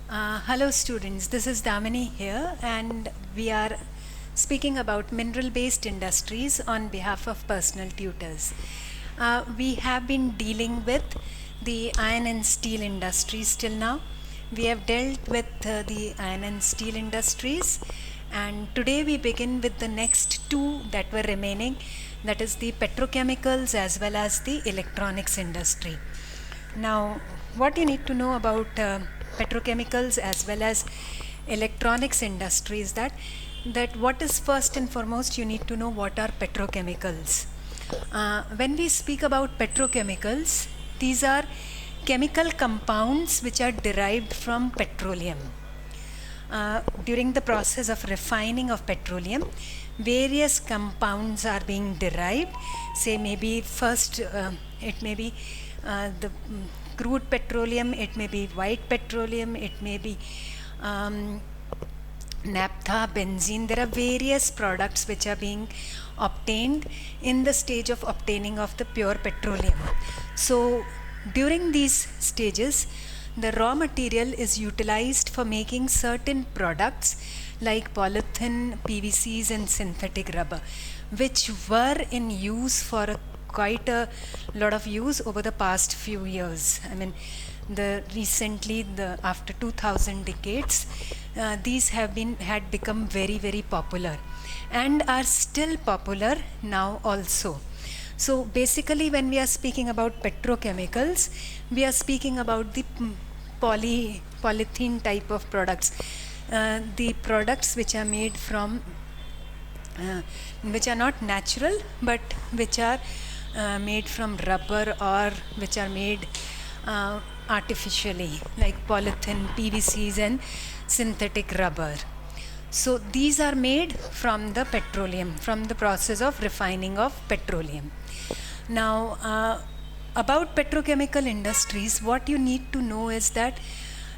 Hello students, this is Damini here and we are speaking about mineral-based industries on behalf of personal tutors. We have been dealing with the iron and steel industries till now. We have dealt with the iron and steel industries, and today we begin with the next two that were remaining, that is the petrochemicals as well as the electronics industry. Now, what you need to know about petrochemicals as well as electronics industry is that what is first and foremost, you need to know what are petrochemicals. When we speak about petrochemicals, these are chemical compounds which are derived from petroleum. During the process of refining of petroleum, various compounds are being derived. Say maybe first it may be the crude petroleum, it may be white petroleum, it may be naphtha, benzene. There are various products which are being obtained in the stage of obtaining of the pure petroleum. So during these stages, the raw material is utilized for making certain products like polythene, PVCs and synthetic rubber, which were in use for quite a lot of use over the past few years. I mean, after 2000 decades, these had become very popular and are still popular now also. So basically, when we are speaking about petrochemicals, we are speaking about the polythene type of products, the products which are made from which are not natural but which are made from rubber or which are made artificially, like polythene, PVCs and synthetic rubber. So these are made from the petroleum, from the process of refining of petroleum. Now, about petrochemical industries, what you need to know is that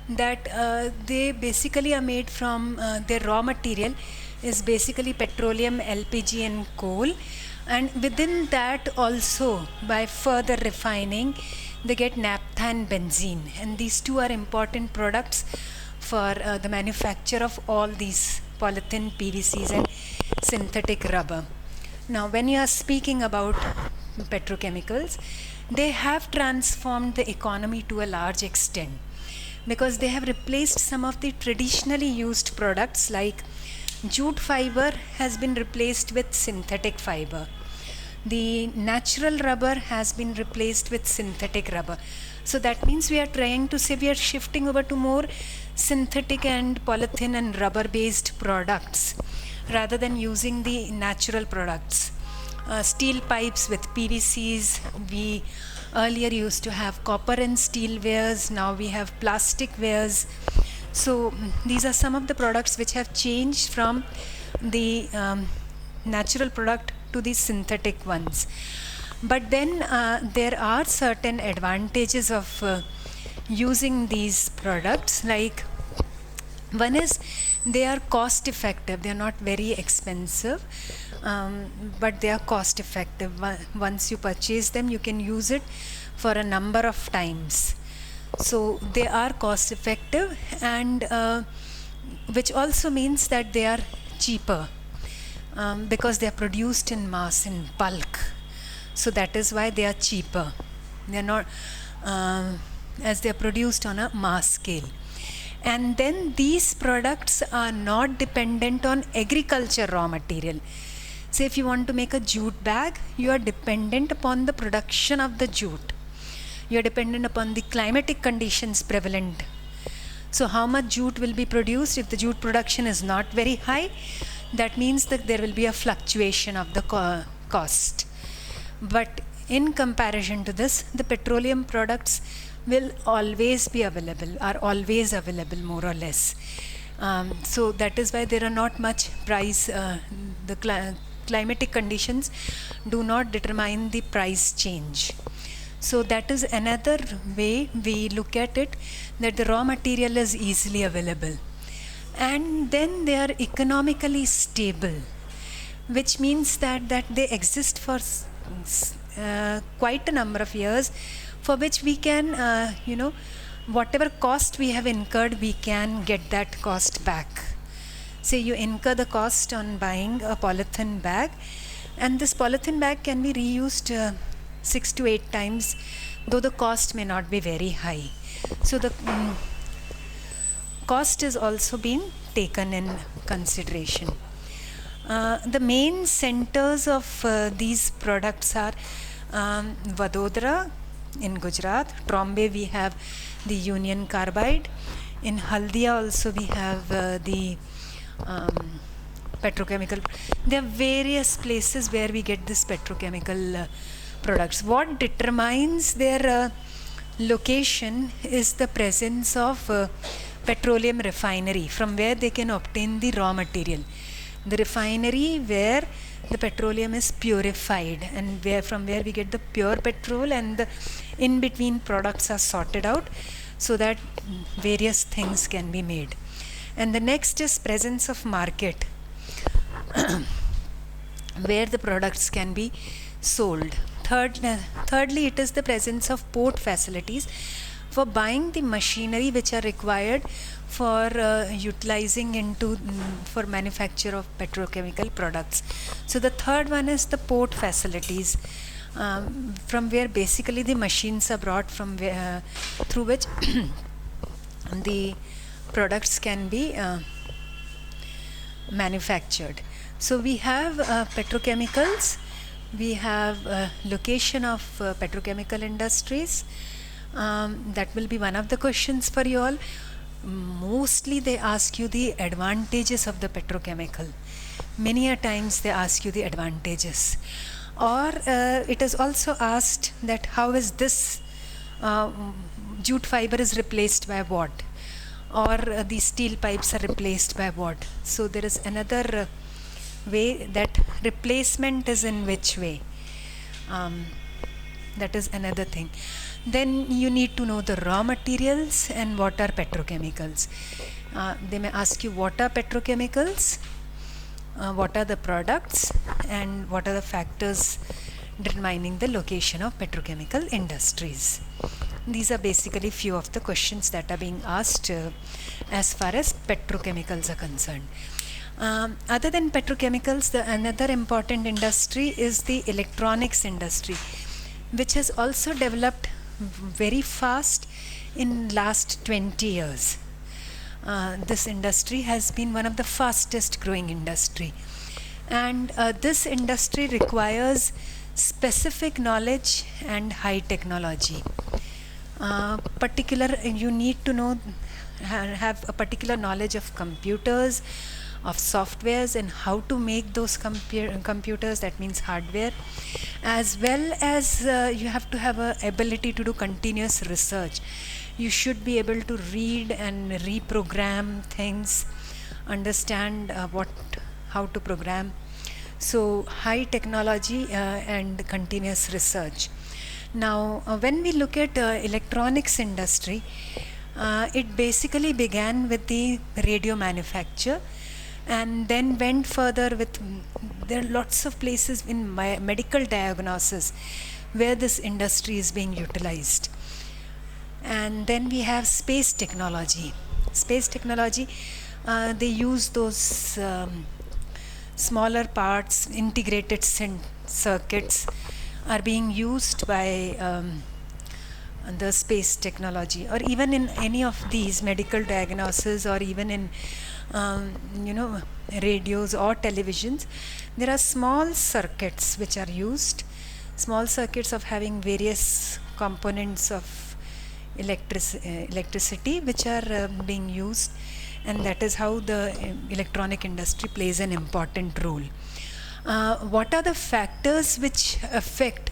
they basically are made from their raw material is basically petroleum, LPG and coal, and within that also by further refining they get naphtha and benzene, and these two are important products for the manufacture of all these polythene, PVCs and synthetic rubber. Now when you are speaking about petrochemicals, they have transformed the economy to a large extent because they have replaced some of the traditionally used products, like jute fiber has been replaced with synthetic fiber. The natural rubber has been replaced with synthetic rubber. So that means we are trying to say we are shifting over to more synthetic and polythene and rubber based products rather than using the natural products. Steel pipes with PVCs, we earlier used to have copper and steel wares, now we have plastic wares. So these are some of the products which have changed from the natural product to the synthetic ones. But then there are certain advantages of using these products, like one is they are cost effective. They are not very expensive, but they are cost effective. Once you purchase them, you can use it for a number of times. So they are cost effective, and which also means that they are cheaper because they are produced in mass, in bulk. So that is why they are cheaper. They are not as they are produced on a mass scale. And then these products are not dependent on agriculture raw material. Say if you want to make a jute bag, you are dependent upon the production of the jute. You are dependent upon the climatic conditions prevalent. So how much jute will be produced? If the jute production is not very high, that means that there will be a fluctuation of the cost. But in comparison to this, the petroleum products will always be available, are always available more or less. So that is why there are not much price, the climatic conditions do not determine the price change. So that is another way we look at it, that the raw material is easily available. And then they are economically stable, which means that they exist for quite a number of years, for which we can whatever cost we have incurred, we can get that cost back. Say you incur the cost on buying a polythene bag, and this polythene bag can be reused 6 to 8 times, though the cost may not be very high. So the cost is also being taken in consideration. The main centers of these products are Vadodara in Gujarat. Trombay we have the Union Carbide. In Haldia also we have the petrochemical. There are various places where we get this petrochemical products. What determines their location is the presence of petroleum refinery, from where they can obtain the raw material. The refinery where the petroleum is purified, and from where we get the pure petrol, and the in between products are sorted out so that various things can be made. And the next is presence of market where the products can be sold. Thirdly, it is the presence of port facilities for buying the machinery which are required for utilizing into for manufacture of petrochemical products. So the third one is the port facilities, from where basically the machines are brought from through which the products can be manufactured. So we have petrochemicals, we have location of petrochemical industries. That will be one of the questions for you all. Mostly they ask you the advantages of the petrochemical. Many a times they ask you the advantages. Or it is also asked that how is this jute fiber is replaced by what? Or the steel pipes are replaced by what? So there is another way, that replacement is in which way. That is another thing. Then you need to know the raw materials and what are petrochemicals. They may ask you what are petrochemicals, what are the products, and what are the factors determining the location of petrochemical industries. These are basically few of the questions that are being asked as far as petrochemicals are concerned. Other than petrochemicals, another important industry is the electronics industry, which has also developed very fast in last 20 years. This industry has been one of the fastest growing industry, and this industry requires specific knowledge and high technology. You need to know, have a particular knowledge of computers, of softwares, and how to make those computers, that means hardware, as well as you have to have a ability to do continuous research. You should be able to read and reprogram things, understand how to program. So high technology and continuous research. Now when we look at electronics industry, it basically began with the radio manufacture, and then went further with, there are lots of places in medical diagnosis where this industry is being utilized. And then we have space technology. Space technology, they use those smaller parts, integrated circuits are being used by the space technology, or even in any of these medical diagnosis, or even in radios or televisions, there are small circuits which are used, small circuits of having various components of electricity which are being used, and that is how the electronic industry plays an important role. What are the factors which affect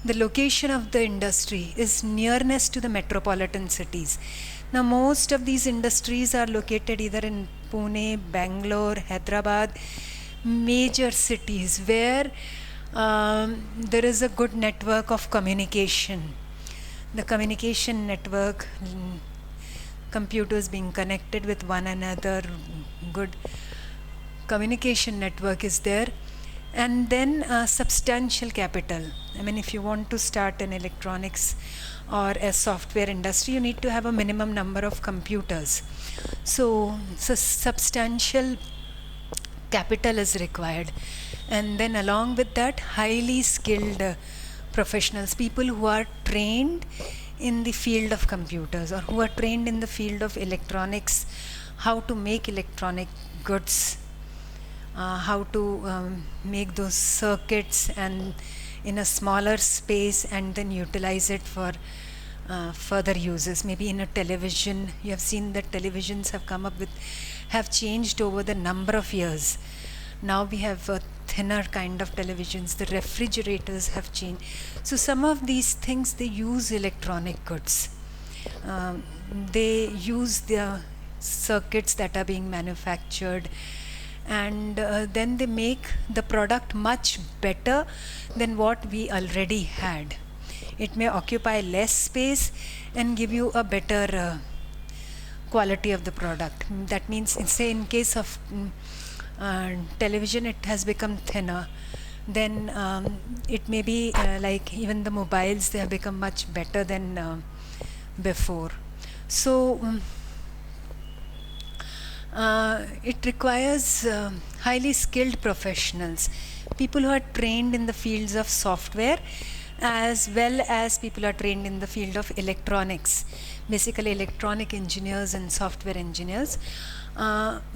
the location of the industry is nearness to the metropolitan cities. Now most of these industries are located either in Pune, Bangalore, Hyderabad, major cities where there is a good network of communication. The communication network, computers being connected with one another, good communication network is there. And then substantial capital. I mean, if you want to start an electronics or a software industry, you need to have a minimum number of computers. So substantial capital is required, and then along with that, highly skilled professionals, people who are trained in the field of computers or who are trained in the field of electronics, how to make electronic goods, how to make those circuits and in a smaller space and then utilize it for further uses. Maybe in a television, you have seen that televisions have changed over the number of years. Now we have thinner kind of televisions, the refrigerators have changed. So some of these things, they use electronic goods. They use the circuits that are being manufactured, and then they make the product much better than what we already had. It may occupy less space and give you a better quality of the product. That means, say in case of television, it has become thinner. Then it may be like even the mobiles, they have become much better than before. So it requires highly skilled professionals, people who are trained in the fields of software as well as people who are trained in the field of electronics, basically electronic engineers and software engineers,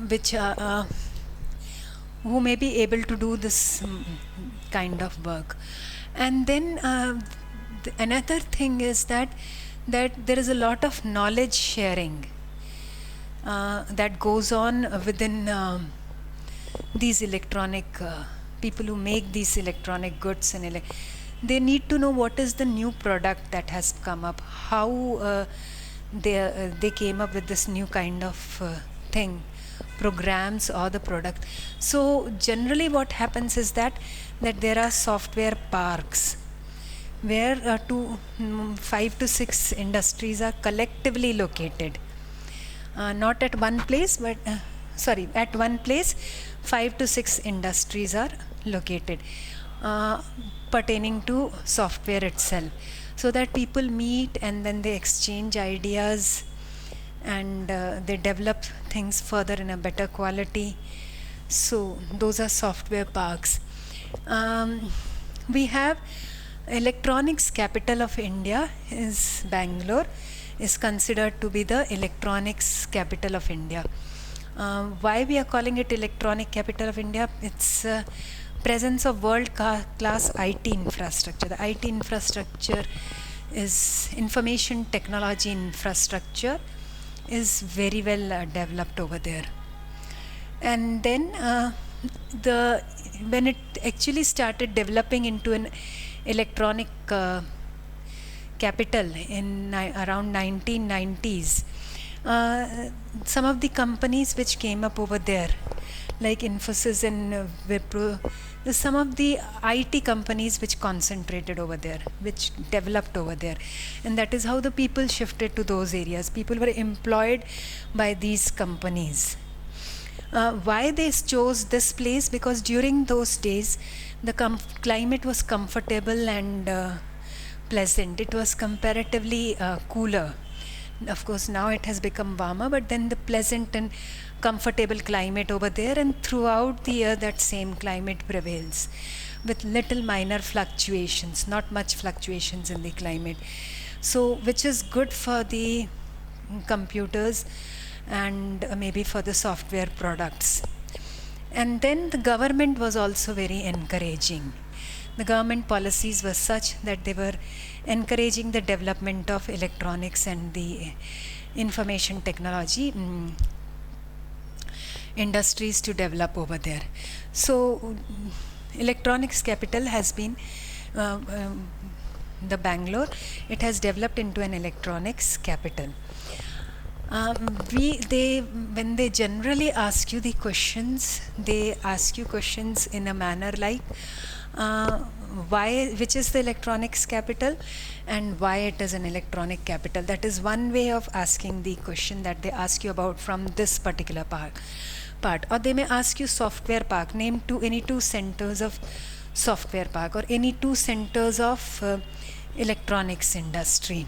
which are who may be able to do this kind of work. And then another thing is that there is a lot of knowledge sharing that goes on within these electronic people who make these electronic goods, and they need to know what is the new product that has come up, how they came up with this new kind of thing, programs or the product. So generally what happens is that there are software parks where 5 to 6 industries are collectively located. Not at one place, but at one place 5 to 6 industries are located pertaining to software itself, so that people meet and then they exchange ideas and they develop things further in a better quality. So those are software parks. We have electronics capital of India is Bangalore, is considered to be the electronics capital of India. Why we are calling it electronic capital of India? It's presence of world-class IT infrastructure. The IT infrastructure is information technology infrastructure is very well developed over there. And then when it actually started developing into an electronic capital in around 1990s, some of the companies which came up over there, like Infosys and Wipro, some of the IT companies which concentrated over there, which developed over there, and that is how the people shifted to those areas. People were employed by these companies. Why they chose this place? Because during those days the climate was comfortable and pleasant. It was comparatively cooler. Of course now it has become warmer, but then the pleasant and comfortable climate over there, and throughout the year that same climate prevails with little minor fluctuations, not much fluctuations in the climate. So which is good for the computers and maybe for the software products. And then the government was also very encouraging. The government policies were such that they were encouraging the development of electronics and the information technology industries to develop over there. So electronics capital has been the Bangalore. It has developed into an electronics capital. When they generally ask you the questions, they ask you questions in a manner like which is the electronics capital and why it is an electronic capital. That is one way of asking the question that they ask you about from this particular part. Or they may ask you software park, name any two centers of software park, or any two centers of electronics industry.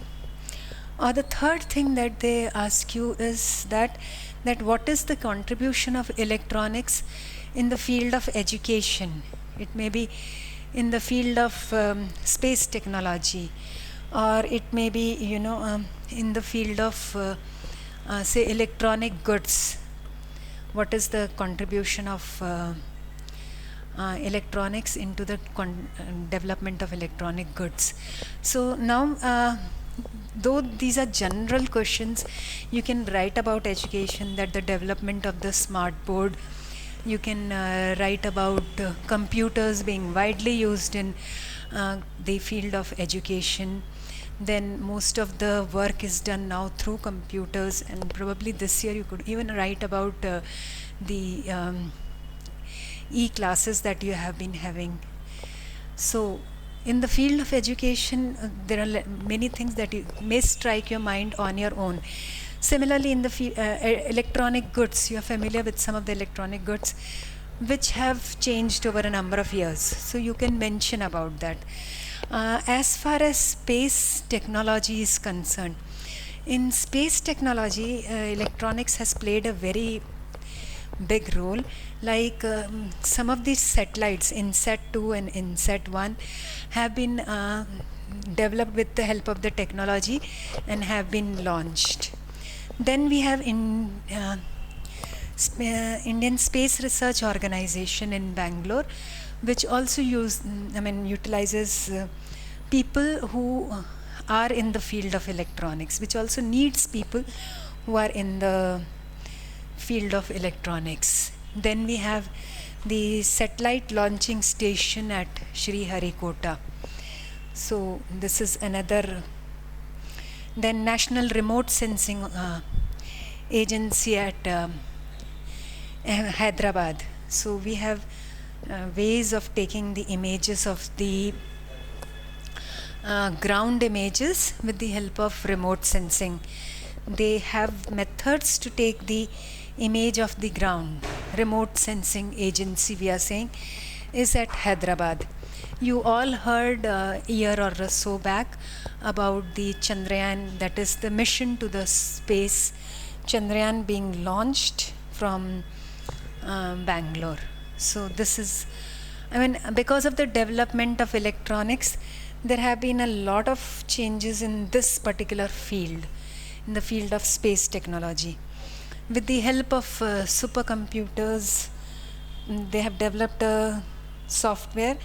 Or the third thing that they ask you is that what is the contribution of electronics in the field of education? It may be in the field of space technology, or it may be, in the field of say electronic goods. What is the contribution of electronics into the development of electronic goods? So now, though these are general questions, you can write about education, that the development of the smart board. You can write about computers being widely used in the field of education. Then most of the work is done now through computers, and probably this year you could even write about the e-classes that you have been having. So in the field of education, there are many things that you may strike your mind on your own. Similarly, in the electronic goods, you are familiar with some of the electronic goods which have changed over a number of years. So you can mention about that. As far as space technology is concerned, in space technology, electronics has played a very big role. Like some of these satellites, INSAT 2 and INSAT 1, have been developed with the help of the technology and have been launched. Then we have Indian Space Research Organization in Bangalore, which also utilizes people who are in the field of electronics, which also needs people who are in the field of electronics. Then we have the satellite launching station at Sriharikota. So this is another. Then National Remote Sensing Agency at Hyderabad. So we have ways of taking the images of the ground images with the help of remote sensing. They have methods to take the image of the ground. Remote Sensing Agency, we are saying, is at Hyderabad. You all heard a year or so back about the Chandrayaan, that is the mission to the space, Chandrayaan being launched from Bangalore. So this is, because of the development of electronics, there have been a lot of changes in this particular field, in the field of space technology. With the help of supercomputers, they have developed a software.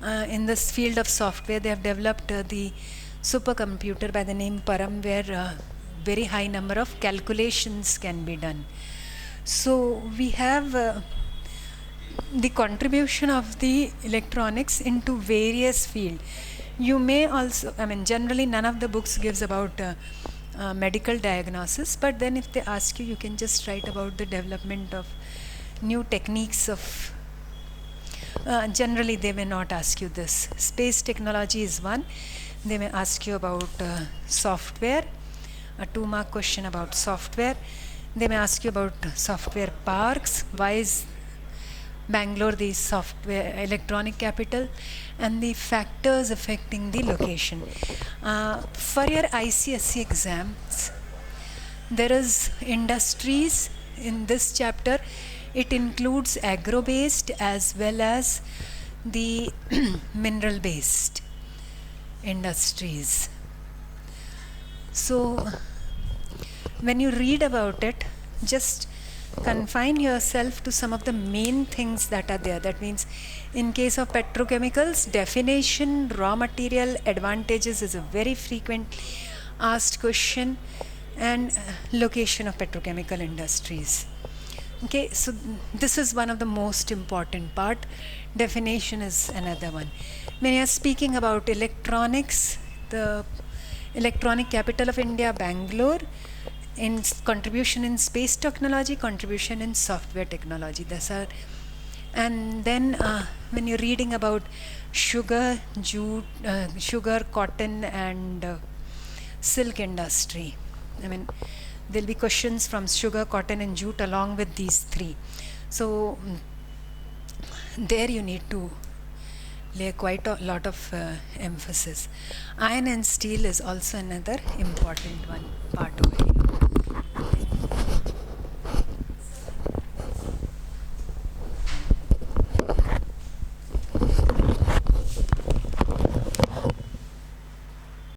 In this field of software, they have developed the supercomputer by the name Param, where very high number of calculations can be done. So we have the contribution of the electronics into various fields. You may also, generally none of the books gives about medical diagnosis, but then if they ask you, you can just write about the development of new techniques of, generally they may not ask you this. Space technology is one. They may ask you about software, a 2-mark question about software. They may ask you about software parks. Why is Bangalore the software electronic capital, and the factors affecting the location. For your ICSE exams, there is industries in this chapter. It includes agro-based as well as the mineral-based industries. So when you read about it, just confine yourself to some of the main things that are there. That means in case of petrochemicals, definition, raw material, advantages is a very frequently asked question, and location of petrochemical industries. Okay, so this is one of the most important part. Definition is another one. When you are speaking about electronics, the electronic capital of India, Bangalore, in contribution in space technology, contribution in software technology. These are, and then when you're reading about sugar, jute, sugar, cotton, and silk industry, there'll be questions from sugar, cotton, and jute along with these three. So there you need to lay quite a lot of emphasis. Iron and steel is also another important one part over here.